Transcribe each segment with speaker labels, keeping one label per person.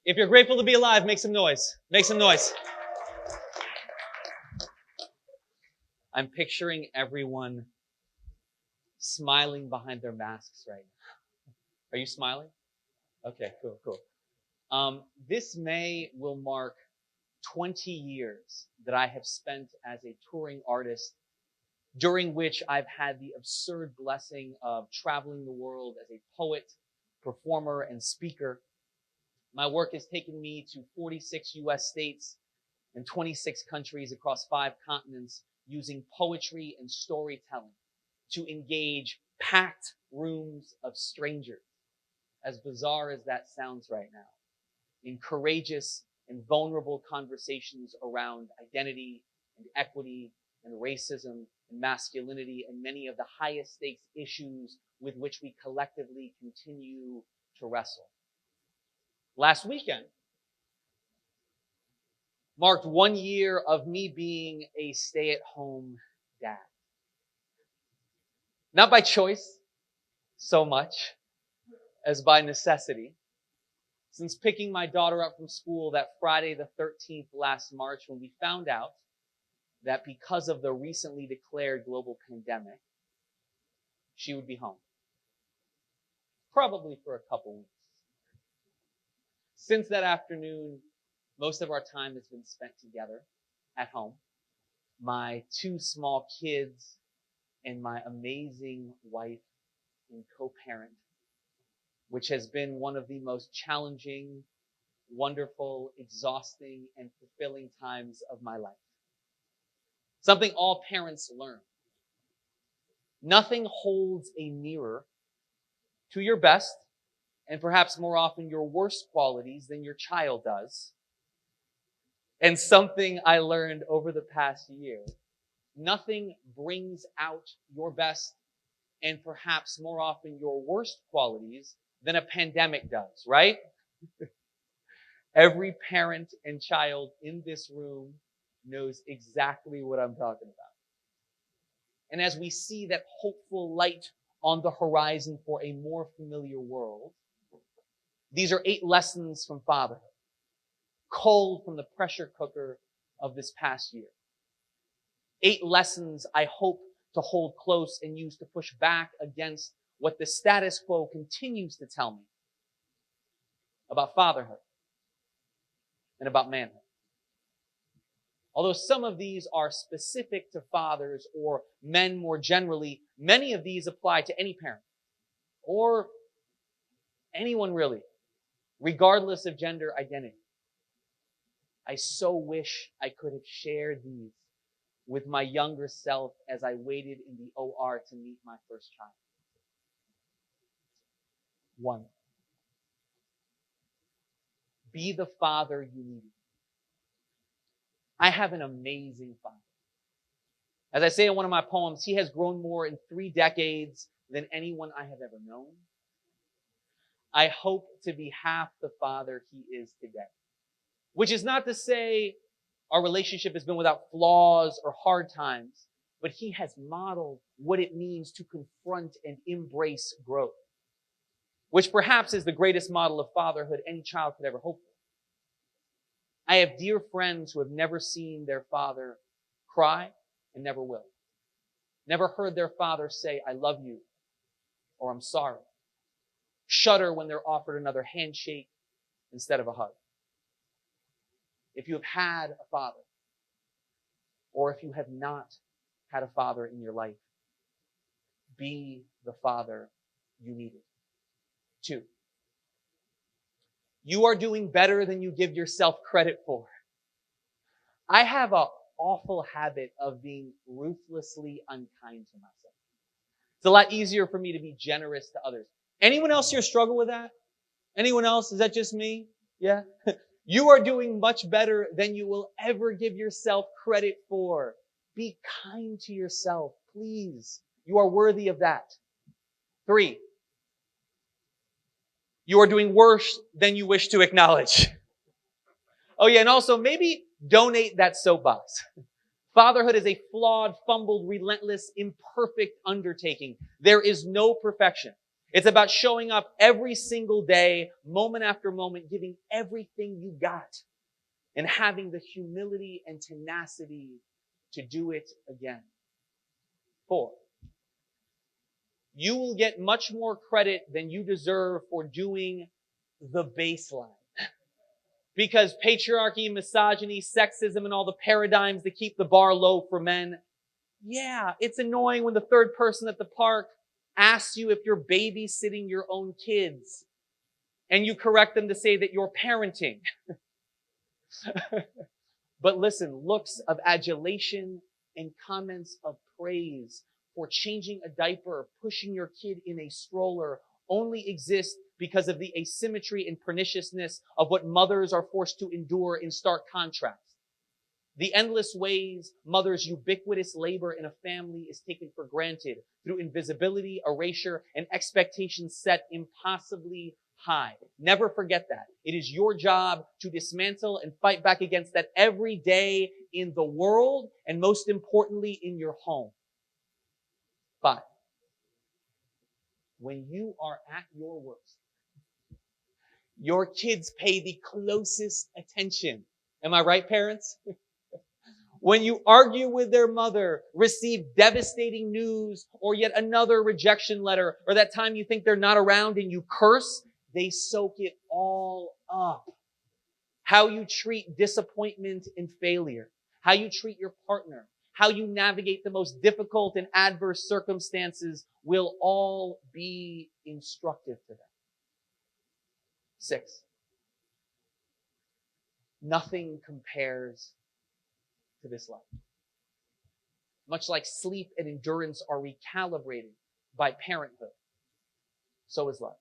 Speaker 1: If you're grateful to be alive, make some noise. Make some noise. I'm picturing everyone smiling behind their masks right now. Are you smiling? Okay, cool. This May will mark 20 years that I have spent as a touring artist, during which I've had the absurd blessing of traveling the world as a poet, performer, and speaker. My work has taken me to 46 US states and 26 countries across 5 continents, using poetry and storytelling to engage packed rooms of strangers, as bizarre as that sounds right now, in courageous and vulnerable conversations around identity and equity and racism and masculinity and many of the highest stakes issues with which we collectively continue to wrestle. Last weekend marked 1 year of me being a stay-at-home dad. Not by choice so much as by necessity. Since picking my daughter up from school that Friday the 13th last March, when we found out that because of the recently declared global pandemic, she would be home. Probably for a couple weeks. Since that afternoon, most of our time has been spent together at home. My 2 small kids and my amazing wife and co-parent, which has been one of the most challenging, wonderful, exhausting, and fulfilling times of my life. Something all parents learn. Nothing holds a mirror to your best, and perhaps more often your worst qualities, than your child does. And something I learned over the past year: nothing brings out your best and perhaps more often your worst qualities than a pandemic does, right? Every parent and child in this room knows exactly what I'm talking about. And as we see that hopeful light on the horizon for a more familiar world, these are 8 lessons from fatherhood, culled from the pressure cooker of this past year. 8 lessons I hope to hold close and use to push back against what the status quo continues to tell me about fatherhood and about manhood. Although some of these are specific to fathers or men more generally, many of these apply to any parent or anyone really, regardless of gender identity. I so wish I could have shared these with my younger self as I waited in the OR to meet my first child. 1, be the father you need. I have an amazing father. As I say in one of my poems, he has grown more in 3 decades than anyone I have ever known. I hope to be half the father he is today. Which is not to say our relationship has been without flaws or hard times, but he has modeled what it means to confront and embrace growth, which perhaps is the greatest model of fatherhood any child could ever hope for. I have dear friends who have never seen their father cry and never will. Never heard their father say, "I love you," or "I'm sorry." Shudder when they're offered another handshake instead of a hug. If you have had a father, or if you have not had a father in your life, be the father you needed. 2, you are doing better than you give yourself credit for. I have an awful habit of being ruthlessly unkind to myself. It's a lot easier for me to be generous to others. Anyone else here struggle with that? Anyone else? Is that just me? Yeah? You are doing much better than you will ever give yourself credit for. Be kind to yourself, please. You are worthy of that. 3, you are doing worse than you wish to acknowledge. Oh yeah, and also maybe donate that soapbox. Fatherhood is a flawed, fumbled, relentless, imperfect undertaking. There is no perfection. It's about showing up every single day, moment after moment, giving everything you got and having the humility and tenacity to do it again. 4, you will get much more credit than you deserve for doing the baseline. Because patriarchy, misogyny, sexism, and all the paradigms that keep the bar low for men, yeah, it's annoying when the third person at the park asks you if you're babysitting your own kids and you correct them to say that you're parenting. But listen, looks of adulation and comments of praise for changing a diaper, pushing your kid in a stroller only exist because of the asymmetry and perniciousness of what mothers are forced to endure in stark contrast. The endless ways mothers' ubiquitous labor in a family is taken for granted through invisibility, erasure, and expectations set impossibly high. Never forget that. It is your job to dismantle and fight back against that every day in the world and most importantly in your home. 5, when you are at your worst, your kids pay the closest attention. Am I right, parents? When you argue with their mother, receive devastating news, or yet another rejection letter, or that time you think they're not around and you curse, they soak it all up. How you treat disappointment and failure, how you treat your partner, how you navigate the most difficult and adverse circumstances will all be instructive to them. 6, nothing compares to this life. Much like sleep and endurance are recalibrated by parenthood, so is love.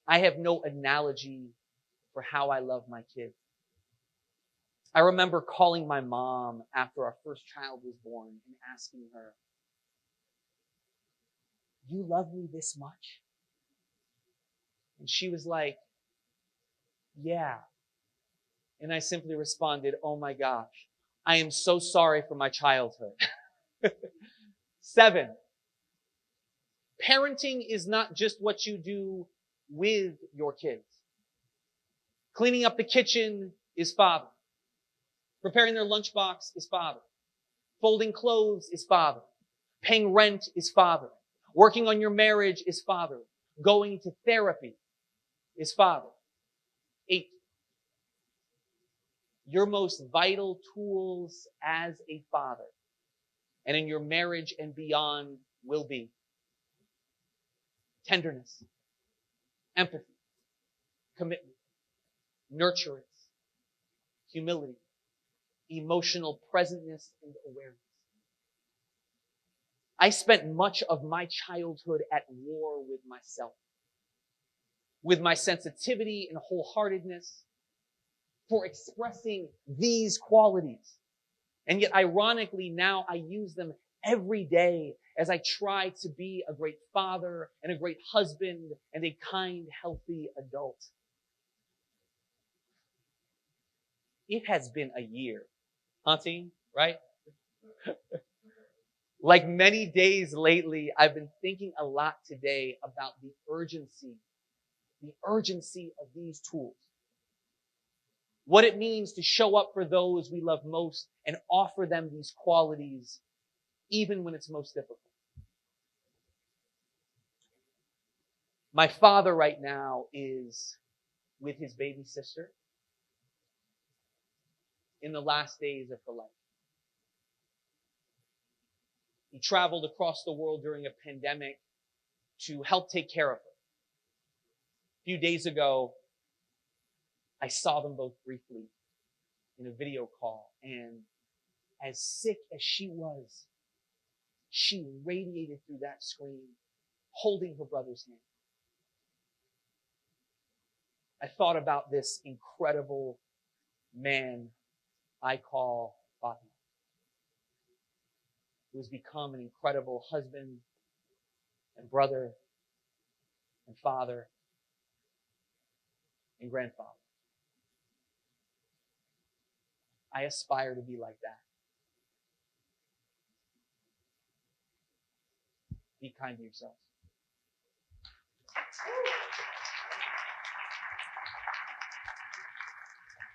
Speaker 1: I have no analogy for how I love my kids. I remember calling my mom after our first child was born and asking her, "You love me this much?" And she was like, "Yeah." And I simply responded, "Oh my gosh, I am so sorry for my childhood." 7, parenting is not just what you do with your kids. Cleaning up the kitchen is father. Preparing their lunchbox is father. Folding clothes is father. Paying rent is father. Working on your marriage is father. Going to therapy is father. 8, your most vital tools as a father and in your marriage and beyond will be tenderness, empathy, commitment, nurturance, humility, emotional presentness, and awareness. I spent much of my childhood at war with myself, with my sensitivity and wholeheartedness for expressing these qualities. And yet, ironically, now I use them every day as I try to be a great father and a great husband and a kind, healthy adult. It has been a year, huh, team? Right? Like many days lately, I've been thinking a lot today about the urgency of these tools. What it means to show up for those we love most and offer them these qualities, even when it's most difficult. My father right now is with his baby sister in the last days of her life. He traveled across the world during a pandemic to help take care of her. A few days ago, I saw them both briefly in a video call, and as sick as she was, she radiated through that screen, holding her brother's hand. I thought about this incredible man I call Father, who has become an incredible husband and brother and father and grandfather. I aspire to be like that. Be kind to yourself.